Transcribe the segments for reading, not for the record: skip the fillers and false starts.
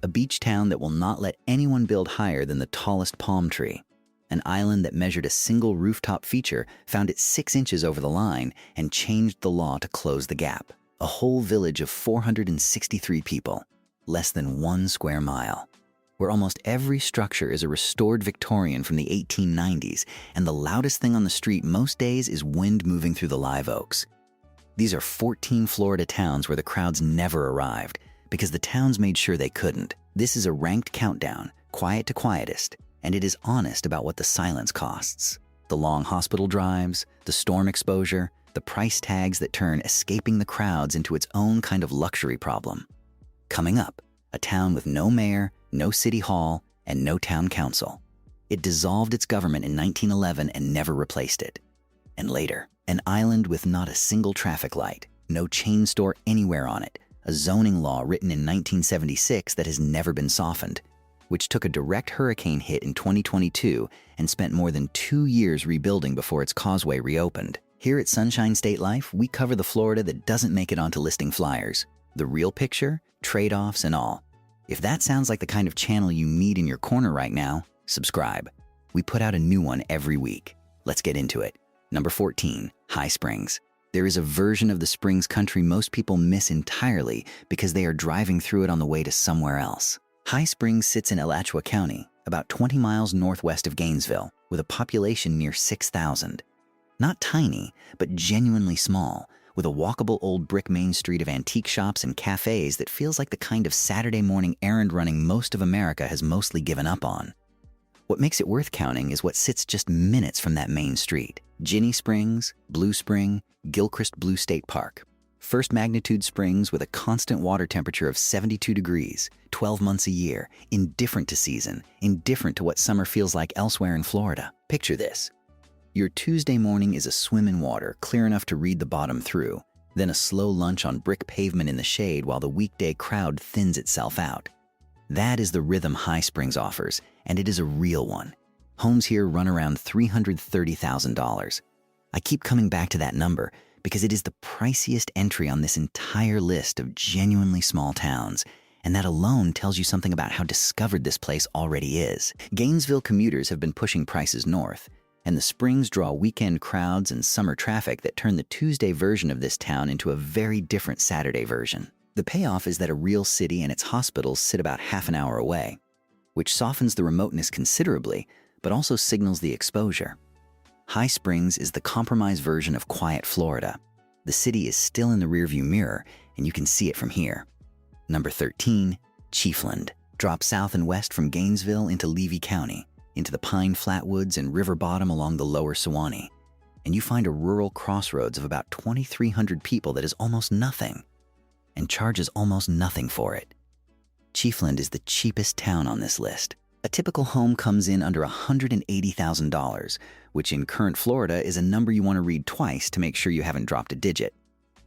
a beach town that will not let anyone build higher than the tallest palm tree. An island that measured a single rooftop feature found it 6 inches over the line and changed the law to close the gap. A whole village of 463 people, less than 1 square mile, where almost every structure is a restored Victorian from the 1890s, and the loudest thing on the street most days is wind moving through the live oaks. These are 14 Florida towns where the crowds never arrived, because the towns made sure they couldn't. This is a ranked countdown, quiet to quietest, and it is honest about what the silence costs. The long hospital drives, the storm exposure, the price tags that turn escaping the crowds into its own kind of luxury problem. Coming up, a town with no mayor, no city hall, and no town council. It dissolved its government in 1911 and never replaced it. And later, an island with not a single traffic light, no chain store anywhere on it, a zoning law written in 1976 that has never been softened, which took a direct hurricane hit in 2022 and spent more than 2 years rebuilding before its causeway reopened. Here at Sunshine State Life, we cover the Florida that doesn't make it onto listing flyers. The real picture, trade-offs, and all. If that sounds like the kind of channel you need in your corner right now, subscribe. We put out a new one every week. Let's get into it. Number 14, High Springs. There is a version of the Springs country most people miss entirely because they are driving through it on the way to somewhere else. High Springs sits in Alachua County, about 20 miles northwest of Gainesville, with a population near 6,000. Not tiny, but genuinely small, with a walkable old brick main street of antique shops and cafes that feels like the kind of Saturday morning errand running most of America has mostly given up on. What makes it worth counting is what sits just minutes from that main street. Ginny Springs, Blue Spring, Gilchrist Blue State Park. First magnitude springs with a constant water temperature of 72 degrees, 12 months a year, indifferent to season, indifferent to what summer feels like elsewhere in Florida. Picture this. Your Tuesday morning is a swim in water clear enough to read the bottom through, then a slow lunch on brick pavement in the shade while the weekday crowd thins itself out. That is the rhythm High Springs offers, and it is a real one. Homes here run around $330,000. I keep coming back to that number because it is the priciest entry on this entire list of genuinely small towns, and that alone tells you something about how discovered this place already is. Gainesville commuters have been pushing prices north, and the Springs draw weekend crowds and summer traffic that turn the Tuesday version of this town into a very different Saturday version. The payoff is that a real city and its hospitals sit about half an hour away, which softens the remoteness considerably, but also signals the exposure. High Springs is the compromise version of quiet Florida. The city is still in the rearview mirror, and you can see it from here. Number 13, Chiefland. Drop south and west from Gainesville into Levy County, into the pine flatwoods and river bottom along the lower Suwannee, and you find a rural crossroads of about 2,300 people that is almost nothing, and charges almost nothing for it. Chiefland is the cheapest town on this list. A typical home comes in under $180,000, which in current Florida is a number you want to read twice to make sure you haven't dropped a digit.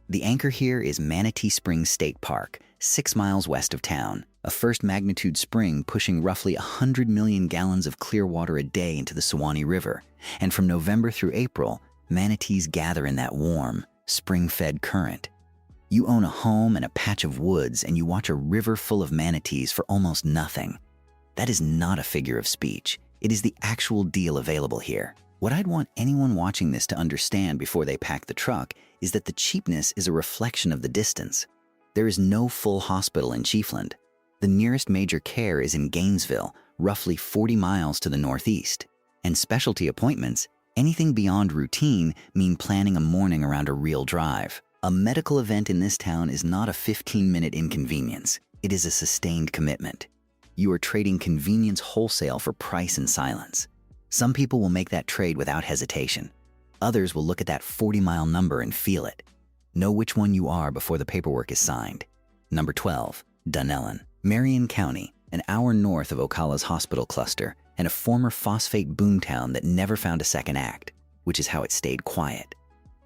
The anchor here is Manatee Springs State Park, 6 miles west of town, a first magnitude spring pushing roughly 100 million gallons of clear water a day into the Suwannee River. And from November through April, manatees gather in that warm, spring-fed current. You own a home and a patch of woods, and you watch a river full of manatees for almost nothing. That is not a figure of speech. It is the actual deal available here. What I'd want anyone watching this to understand before they pack the truck is that the cheapness is a reflection of the distance. There is no full hospital in Chiefland. The nearest major care is in Gainesville, roughly 40 miles to the northeast. And specialty appointments, anything beyond routine, mean planning a morning around a real drive. A medical event in this town is not a 15-minute inconvenience. It is a sustained commitment. You are trading convenience wholesale for price and silence. Some people will make that trade without hesitation. Others will look at that 40-mile number and feel it. Know which one you are before the paperwork is signed. Number 12, Dunnellon. Marion County, an hour north of Ocala's hospital cluster, and a former phosphate boomtown that never found a second act, which is how it stayed quiet.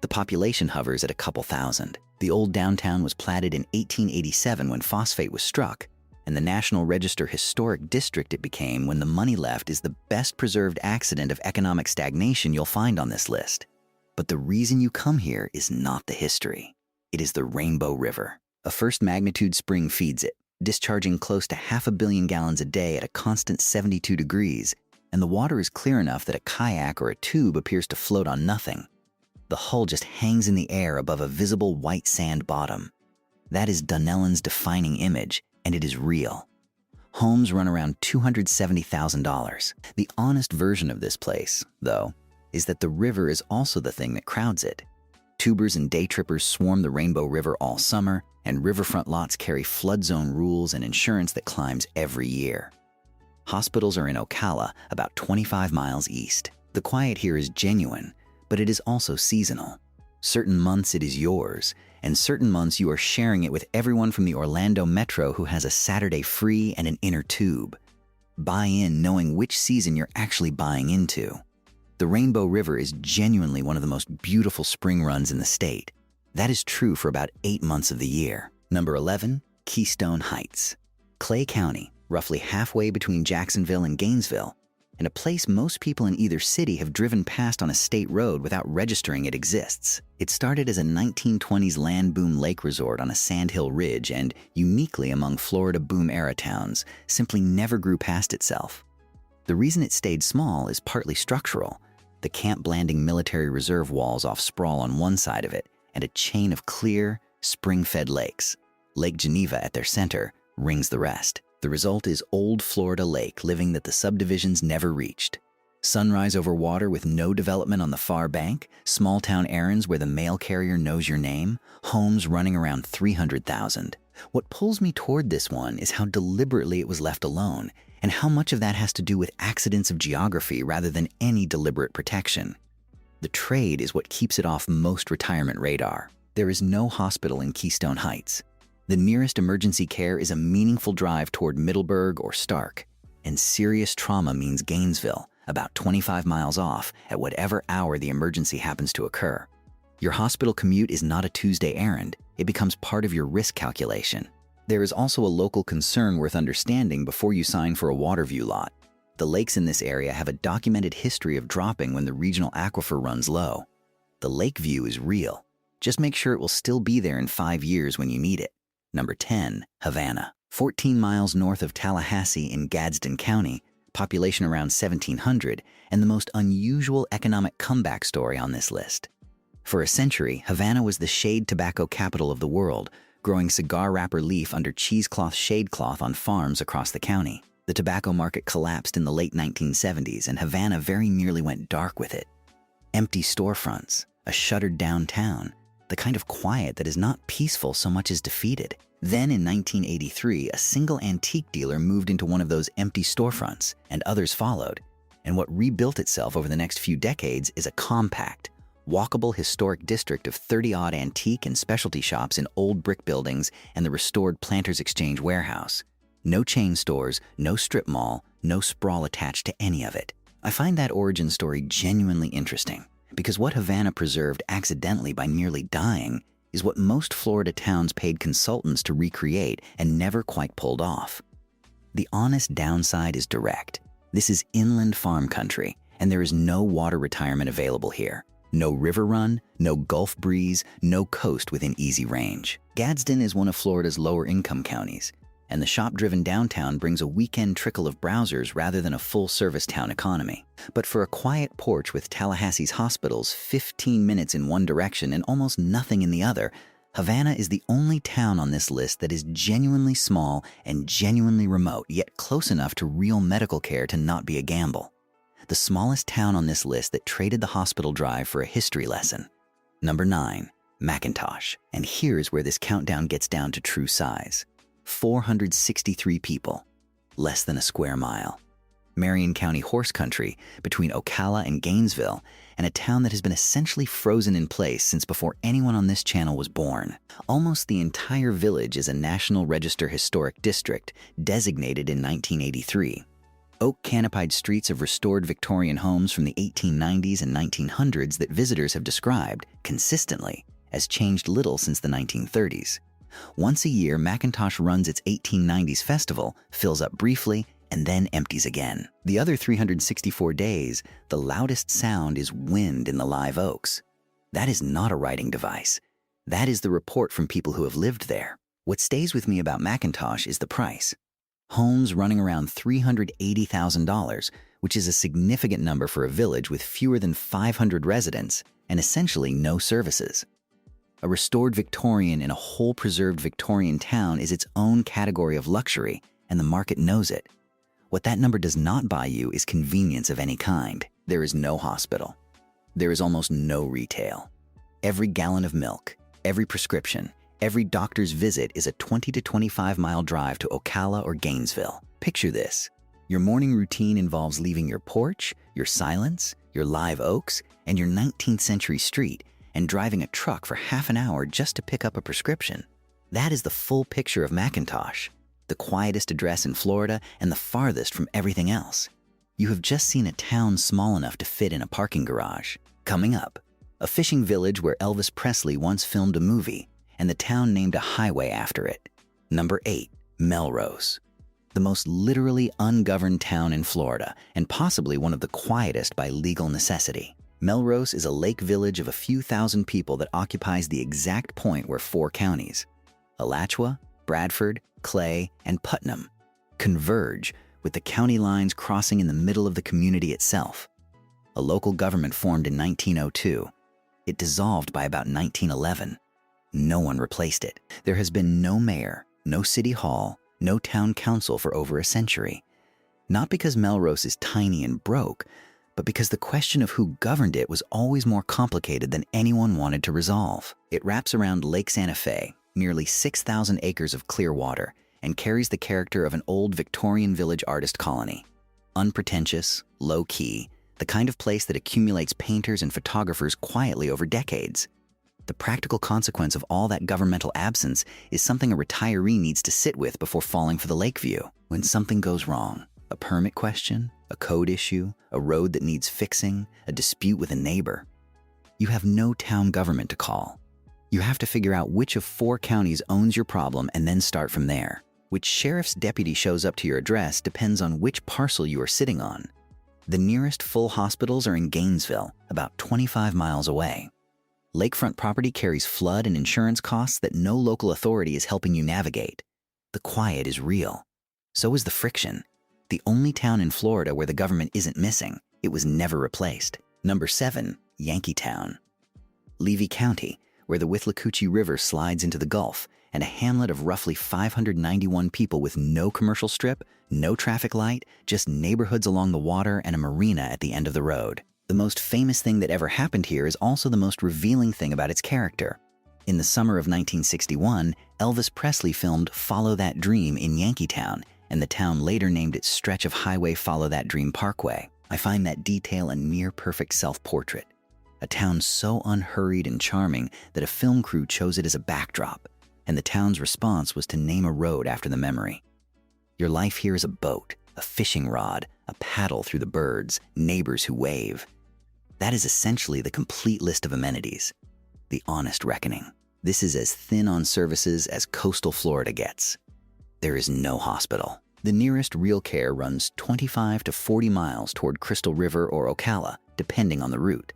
The population hovers at a couple thousand. The old downtown was platted in 1887 when phosphate was struck, and the National Register Historic District it became when the money left is the best preserved accident of economic stagnation you'll find on this list. But the reason you come here is not the history. It is the Rainbow River. A first magnitude spring feeds it, discharging close to 500 million gallons a day at a constant 72 degrees, and the water is clear enough that a kayak or a tube appears to float on nothing. The hull just hangs in the air above a visible white sand bottom. That is Dunnellon's defining image, and it is real. Homes run around $270,000. The honest version of this place, though, is that the river is also the thing that crowds it. Tubers and day trippers swarm the Rainbow River all summer, and riverfront lots carry flood zone rules and insurance that climbs every year. Hospitals are in Ocala, about 25 miles east. The quiet here is genuine, but it is also seasonal. Certain months it is yours, and certain months you are sharing it with everyone from the Orlando Metro who has a Saturday free and an inner tube. Buy in knowing which season you're actually buying into. The Rainbow River is genuinely one of the most beautiful spring runs in the state. That is true for about 8 months of the year. Number 11, Keystone Heights. Clay County, roughly halfway between Jacksonville and Gainesville, and a place most people in either city have driven past on a state road without registering it exists. It started as a 1920s land boom lake resort on a sandhill ridge and, uniquely among Florida boom-era towns, simply never grew past itself. The reason it stayed small is partly structural. The Camp Blanding military reserve walls off sprawl on one side of it, and a chain of clear, spring-fed lakes. Lake Geneva at their center rings the rest. The result is old Florida lake living that the subdivisions never reached. Sunrise over water with no development on the far bank, small-town errands where the mail carrier knows your name, homes running around 300,000. What pulls me toward this one is how deliberately it was left alone, and how much of that has to do with accidents of geography rather than any deliberate protection. The trade is what keeps it off most retirement radar. There is no hospital in Keystone Heights. The nearest emergency care is a meaningful drive toward Middleburg or Stark, and serious trauma means Gainesville, about 25 miles off at whatever hour the emergency happens to occur. Your hospital commute is not a Tuesday errand. It becomes part of your risk calculation. There is also a local concern worth understanding before you sign for a Waterview lot. The lakes in this area have a documented history of dropping when the regional aquifer runs low. The lake view is real. Just make sure it will still be there in 5 years when you need it. Number 10, Havana. 14 miles north of Tallahassee in Gadsden County, population around 1,700, and the most unusual economic comeback story on this list. For a century, Havana was the shade tobacco capital of the world, growing cigar wrapper leaf under cheesecloth shade cloth on farms across the county. The tobacco market collapsed in the late 1970s, and Havana very nearly went dark with it. Empty storefronts, a shuttered downtown, the kind of quiet that is not peaceful so much as defeated. Then in 1983, a single antique dealer moved into one of those empty storefronts, and others followed. And what rebuilt itself over the next few decades is a compact, walkable historic district of 30-odd antique and specialty shops in old brick buildings and the restored Planters Exchange warehouse. No chain stores, no strip mall, no sprawl attached to any of it. I find that origin story genuinely interesting, because what Havana preserved accidentally by nearly dying is what most Florida towns paid consultants to recreate and never quite pulled off. The honest downside is direct. This is inland farm country, and there is no water retirement available here. No river run, no Gulf breeze, no coast within easy range. Gadsden is one of Florida's lower income counties, and the shop-driven downtown brings a weekend trickle of browsers rather than a full-service town economy. But for a quiet porch with Tallahassee's hospitals 15 minutes in one direction and almost nothing in the other, Havana is the only town on this list that is genuinely small and genuinely remote, yet close enough to real medical care to not be a gamble. The smallest town on this list that traded the hospital drive for a history lesson. Number 9, McIntosh. And here's where this countdown gets down to true size. 463 people, less than a square mile. Marion County horse country between Ocala and Gainesville, and a town that has been essentially frozen in place since before anyone on this channel was born. Almost the entire village is a National Register Historic District, designated in 1983. Oak canopied streets of restored Victorian homes from the 1890s and 1900s that visitors have described, consistently, as changed little since the 1930s. Once a year, McIntosh runs its 1890s festival, fills up briefly, and then empties again. The other 364 days, the loudest sound is wind in the live oaks. That is not a writing device. That is the report from people who have lived there. What stays with me about McIntosh is the price. Homes running around $380,000, which is a significant number for a village with fewer than 500 residents and essentially no services. A restored Victorian in a whole preserved Victorian town is its own category of luxury, and the market knows it. What that number does not buy you is convenience of any kind. There is no hospital. There is almost no retail. Every gallon of milk, every prescription, every doctor's visit is a 20 to 25-mile drive to Ocala or Gainesville. Picture this. Your morning routine involves leaving your porch, your silence, your live oaks, and your 19th century street and driving a truck for half an hour just to pick up a prescription. That is the full picture of McIntosh, the quietest address in Florida and the farthest from everything else. You have just seen a town small enough to fit in a parking garage. Coming up, a fishing village where Elvis Presley once filmed a movie and the town named a highway after it. Number 8, Melrose. The most literally ungoverned town in Florida and possibly one of the quietest by legal necessity. Melrose is a lake village of a few thousand people that occupies the exact point where 4 counties, Alachua, Bradford, Clay, and Putnam, converge, with the county lines crossing in the middle of the community itself. A local government formed in 1902. It dissolved by about 1911. No one replaced it. There has been no mayor, no city hall, no town council for over a century. Not because Melrose is tiny and broke, but because the question of who governed it was always more complicated than anyone wanted to resolve. It wraps around Lake Santa Fe, nearly 6,000 acres of clear water, and carries the character of an old Victorian village artist colony. Unpretentious, low-key, the kind of place that accumulates painters and photographers quietly over decades. The practical consequence of all that governmental absence is something a retiree needs to sit with before falling for the lake view. When something goes wrong, a permit question, a code issue, a road that needs fixing, a dispute with a neighbor, you have no town government to call. You have to figure out which of 4 counties owns your problem and then start from there. Which sheriff's deputy shows up to your address depends on which parcel you are sitting on. The nearest full hospitals are in Gainesville, about 25 miles away. Lakefront property carries flood and insurance costs that no local authority is helping you navigate. The quiet is real. So is the friction. The only town in Florida where the government isn't missing. It was never replaced. Number 7, Yankeetown. Levy County, where the Withlacoochee River slides into the Gulf, and a hamlet of roughly 591 people with no commercial strip, no traffic light, just neighborhoods along the water and a marina at the end of the road. The most famous thing that ever happened here is also the most revealing thing about its character. In the summer of 1961, Elvis Presley filmed Follow That Dream in Yankeetown, and the town later named its stretch of highway Follow That Dream Parkway. I find that detail a near-perfect self-portrait. A town so unhurried and charming that a film crew chose it as a backdrop, and the town's response was to name a road after the memory. Your life here is a boat, a fishing rod, a paddle through the birds, neighbors who wave. That is essentially the complete list of amenities. The honest reckoning. This is as thin on services as coastal Florida gets. There is no hospital. The nearest real care runs 25 to 40 miles toward Crystal River or Ocala, depending on the route.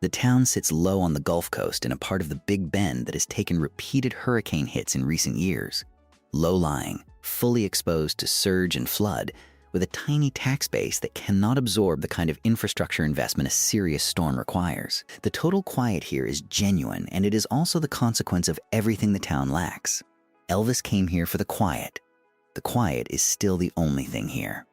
The town sits low on the Gulf Coast in a part of the Big Bend that has taken repeated hurricane hits in recent years. Low-lying, fully exposed to surge and flood, with a tiny tax base that cannot absorb the kind of infrastructure investment a serious storm requires. The total quiet here is genuine, and it is also the consequence of everything the town lacks. Elvis came here for the quiet. The quiet is still the only thing here.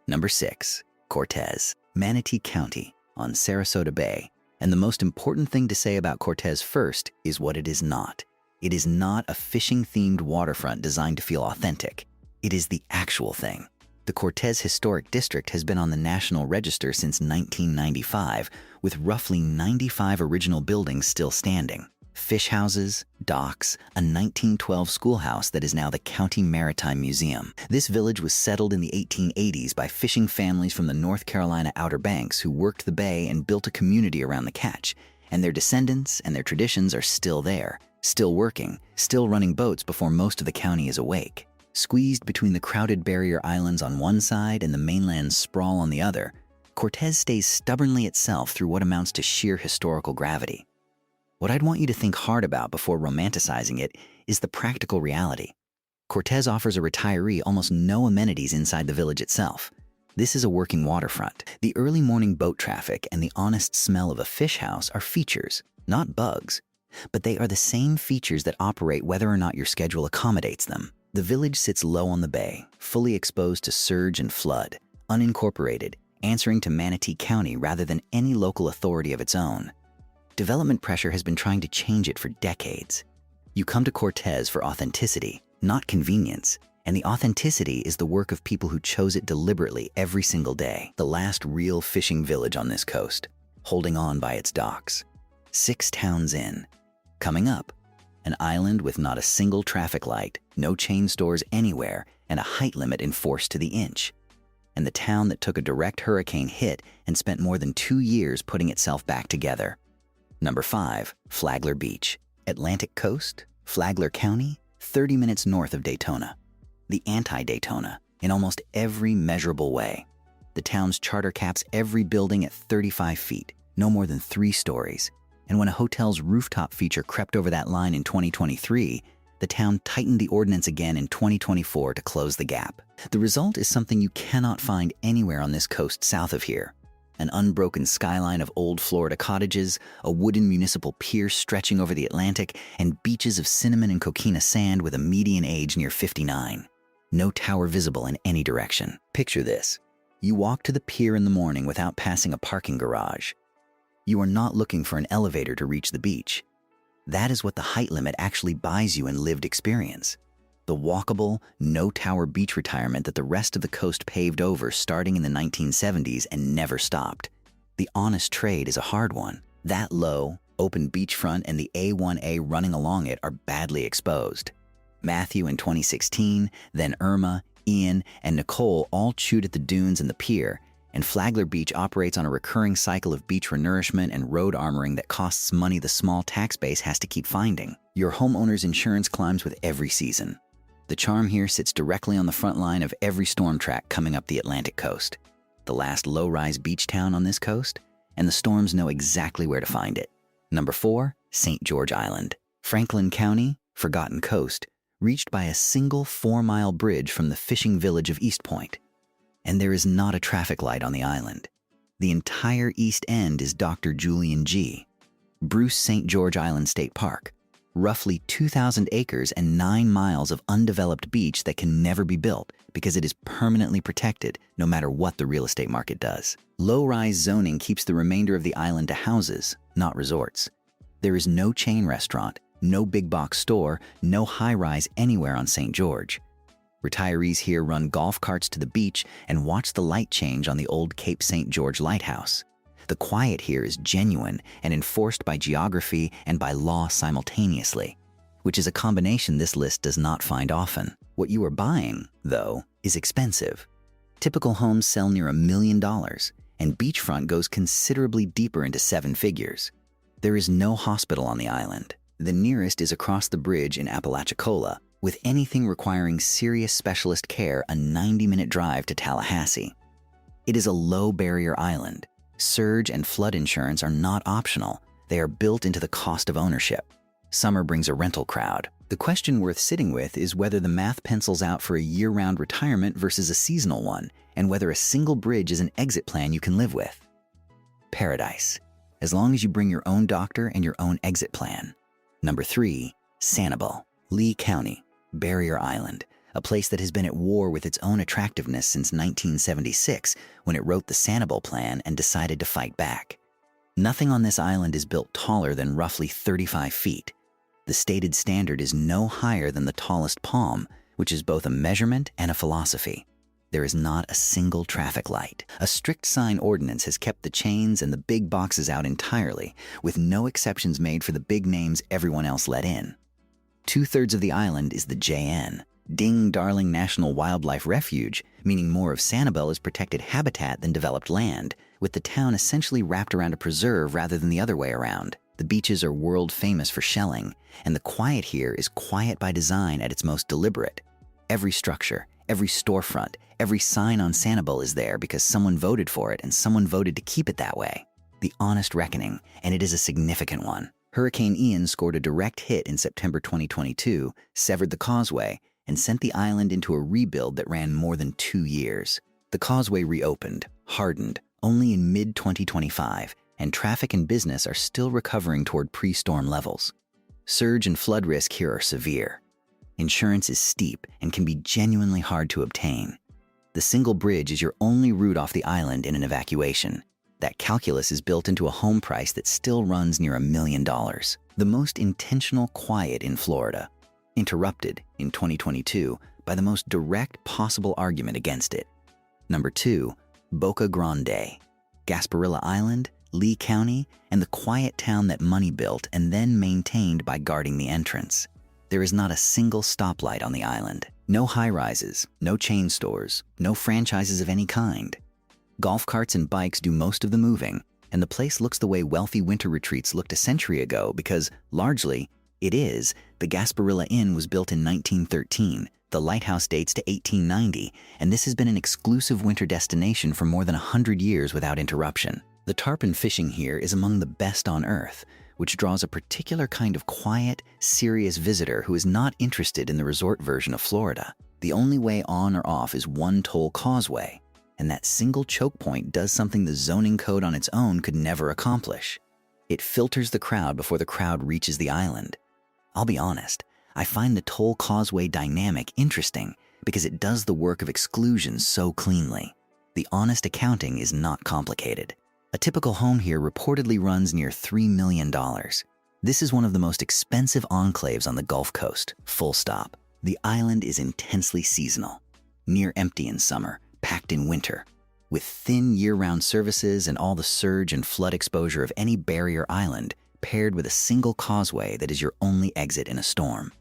Number 6, Cortez, Manatee County, on Sarasota Bay. And the most important thing to say about Cortez first is what it is not. It is not a fishing-themed waterfront designed to feel authentic. It is the actual thing. The Cortez Historic District has been on the National Register since 1995, with roughly 95 original buildings still standing. Fish houses, docks, a 1912 schoolhouse that is now the County Maritime Museum. This village was settled in the 1880s by fishing families from the North Carolina Outer Banks who worked the bay and built a community around the catch. And their descendants and their traditions are still there, still working, still running boats before most of the county is awake. Squeezed between the crowded barrier islands on one side and the mainland's sprawl on the other, Cortez stays stubbornly itself through what amounts to sheer historical gravity. What I'd want you to think hard about before romanticizing it is the practical reality. Cortez offers a retiree almost no amenities inside the village itself. This is a working waterfront. The early morning boat traffic and the honest smell of a fish house are features, not bugs. But they are the same features that operate whether or not your schedule accommodates them. The village sits low on the bay, fully exposed to surge and flood, unincorporated, answering to Manatee County rather than any local authority of its own. Development pressure has been trying to change it for decades. You come to Cortez for authenticity, not convenience, and the authenticity is the work of people who chose it deliberately every single day. The last real fishing village on this coast, holding on by its docks. 6 towns in. Coming up, an island with not a single traffic light, no chain stores anywhere, and a height limit enforced to the inch. And the town that took a direct hurricane hit and spent more than 2 years putting itself back together. Number 5, Flagler Beach. Atlantic Coast, Flagler County, 30 minutes north of Daytona. The anti-Daytona, in almost every measurable way. The town's charter caps every building at 35 feet, no more than 3 stories. And when a hotel's rooftop feature crept over that line in 2023, the town tightened the ordinance again in 2024 to close the gap. The result is something you cannot find anywhere on this coast south of here. An unbroken skyline of old Florida cottages, a wooden municipal pier stretching over the Atlantic, and beaches of cinnamon and coquina sand with a median age near 59. No tower visible in any direction. Picture this. You walk to the pier in the morning without passing a parking garage. You are not looking for an elevator to reach the beach. That is what the height limit actually buys you in lived experience. The walkable, no-tower beach retirement that the rest of the coast paved over starting in the 1970s and never stopped. The honest trade is a hard one. That low, open beachfront and the A1A running along it are badly exposed. Matthew in 2016, then Irma, Ian, and Nicole all chewed at the dunes and the pier, and Flagler Beach operates on a recurring cycle of beach renourishment and road armoring that costs money the small tax base has to keep finding. Your homeowner's insurance climbs with every season. The charm here sits directly on the front line of every storm track coming up the Atlantic coast. The last low-rise beach town on this coast, and the storms know exactly where to find it. Number 4, St. George Island. Franklin County, Forgotten Coast, reached by a single 4-mile bridge from the fishing village of East Point. And there is not a traffic light on the island. The entire east end is Dr. Julian G. Bruce St. George Island State Park. Roughly 2,000 acres and 9 miles of undeveloped beach that can never be built because it is permanently protected no matter what the real estate market does. Low-rise zoning keeps the remainder of the island to houses, not resorts. There is no chain restaurant, no big box store, no high-rise anywhere on St. George. Retirees here run golf carts to the beach and watch the light change on the old Cape St. George lighthouse. The quiet here is genuine and enforced by geography and by law simultaneously, which is a combination this list does not find often. What you are buying, though, is expensive. Typical homes sell near $1 million, and beachfront goes considerably deeper into 7 figures. There is no hospital on the island. The nearest is across the bridge in Apalachicola, with anything requiring serious specialist care a 90-minute drive to Tallahassee. It is a low-barrier island. Surge and flood insurance are not optional. They are built into the cost of ownership. Summer brings a rental crowd. The question worth sitting with is whether the math pencils out for a year-round retirement versus a seasonal one, and whether a single bridge is an exit plan you can live with. Paradise, as long as you bring your own doctor and your own exit plan. Number 3, Sanibel, Lee County, Barrier Island, a place that has been at war with its own attractiveness since 1976 when it wrote the Sanibel Plan and decided to fight back. Nothing on this island is built taller than roughly 35 feet. The stated standard is no higher than the tallest palm, which is both a measurement and a philosophy. There is not a single traffic light. A strict sign ordinance has kept the chains and the big boxes out entirely, with no exceptions made for the big names everyone else let in. 2/3 of the island is the JN, Ding Darling National Wildlife Refuge, meaning more of Sanibel is protected habitat than developed land, with the town essentially wrapped around a preserve rather than the other way around. The beaches are world famous for shelling, and the quiet here is quiet by design at its most deliberate. Every structure, every storefront, every sign on Sanibel is there because someone voted for it and someone voted to keep it that way. The honest reckoning, and it is a significant one. Hurricane Ian scored a direct hit in September 2022, severed the causeway, and sent the island into a rebuild that ran more than 2 years. The causeway reopened, hardened, only in mid-2025, and traffic and business are still recovering toward pre-storm levels. Surge and flood risk here are severe. Insurance is steep and can be genuinely hard to obtain. The single bridge is your only route off the island in an evacuation. That calculus is built into a home price that still runs near $1 million. The most intentional quiet in Florida, interrupted in 2022 by the most direct possible argument against it. Number 2, Boca Grande, Gasparilla Island, Lee County, and the quiet town that money built and then maintained by guarding the entrance. There is not a single stoplight on the island. No high-rises, no chain stores, no franchises of any kind. Golf carts and bikes do most of the moving, and the place looks the way wealthy winter retreats looked a century ago because, largely, the Gasparilla Inn was built in 1913, the lighthouse dates to 1890, and this has been an exclusive winter destination for more than 100 years without interruption. The tarpon fishing here is among the best on earth, which draws a particular kind of quiet, serious visitor who is not interested in the resort version of Florida. The only way on or off is one toll causeway, and that single choke point does something the zoning code on its own could never accomplish. It filters the crowd before the crowd reaches the island. I'll be honest, I find the toll causeway dynamic interesting because it does the work of exclusion so cleanly. The honest accounting is not complicated. A typical home here reportedly runs near $3 million. This is one of the most expensive enclaves on the Gulf Coast, full stop. The island is intensely seasonal, near empty in summer, packed in winter, with thin year-round services and all the surge and flood exposure of any barrier island, paired with a single causeway that is your only exit in a storm.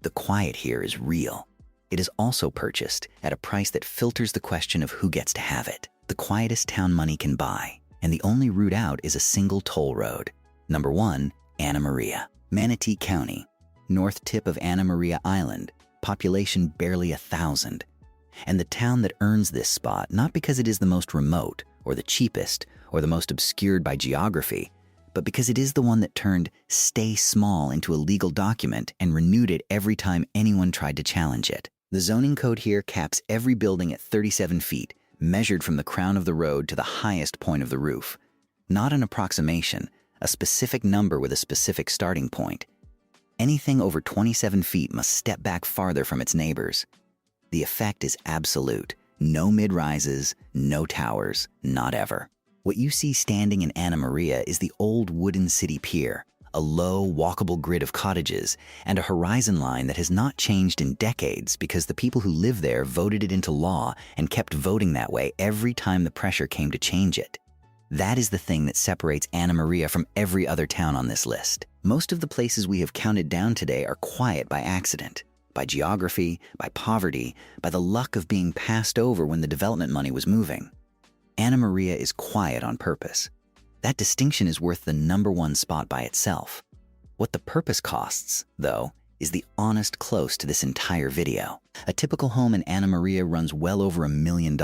The quiet here is real. It is also purchased at a price that filters the question of who gets to have it. The quietest town money can buy, and the only route out is a single toll road. Number 1, Anna Maria, Manatee County, north tip of Anna Maria Island, population barely 1,000. And the town that earns this spot not because it is the most remote or the cheapest or the most obscured by geography, but because it is the one that turned "stay small" into a legal document and renewed it every time anyone tried to challenge it. The zoning code here caps every building at 37 feet, measured from the crown of the road to the highest point of the roof. Not an approximation, a specific number with a specific starting point. Anything over 27 feet must step back farther from its neighbors. The effect is absolute. No mid-rises, no towers, not ever. What you see standing in Anna Maria is the old wooden city pier, a low, walkable grid of cottages, and a horizon line that has not changed in decades because the people who live there voted it into law and kept voting that way every time the pressure came to change it. That is the thing that separates Anna Maria from every other town on this list. Most of the places we have counted down today are quiet by accident, by geography, by poverty, by the luck of being passed over when the development money was moving. Anna Maria is quiet on purpose. That distinction is worth the number 1 spot by itself. What the purpose costs, though, is the honest close to this entire video. A typical home in Anna Maria runs well over $1 million.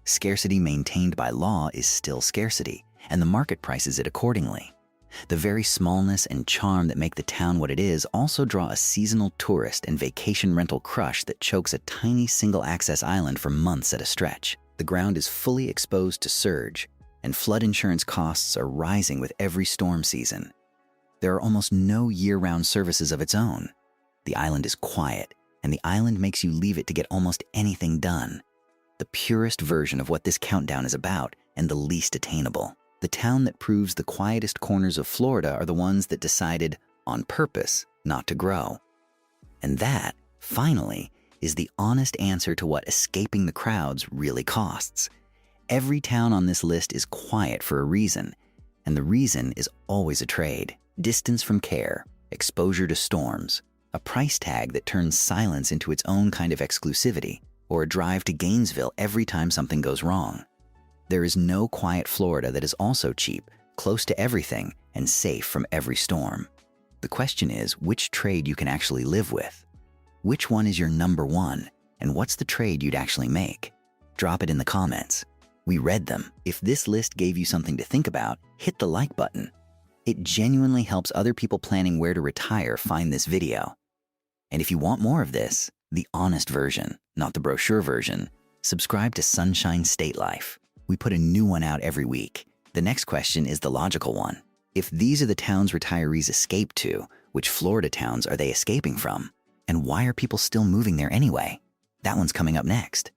Scarcity maintained by law is still scarcity, and the market prices it accordingly. The very smallness and charm that make the town what it is also draw a seasonal tourist and vacation rental crush that chokes a tiny single-access island for months at a stretch. The ground is fully exposed to surge, and flood insurance costs are rising with every storm season. There are almost no year-round services of its own. The island is quiet, and the island makes you leave it to get almost anything done. The purest version of what this countdown is about, and the least attainable. The town that proves the quietest corners of Florida are the ones that decided, on purpose, not to grow. And that, finally, is the honest answer to what escaping the crowds really costs. Every town on this list is quiet for a reason, and the reason is always a trade. Distance from care, exposure to storms, a price tag that turns silence into its own kind of exclusivity, or a drive to Gainesville every time something goes wrong. There is no quiet Florida that is also cheap, close to everything, and safe from every storm. The question is which trade you can actually live with. Which one is your number 1, and what's the trade you'd actually make? Drop it in the comments. We read them. If this list gave you something to think about, hit the like button. It genuinely helps other people planning where to retire find this video. And if you want more of this, the honest version, not the brochure version, subscribe to Sunshine State Life. We put a new one out every week. The next question is the logical one. If these are the towns retirees escape to, which Florida towns are they escaping from? And why are people still moving there anyway? That one's coming up next.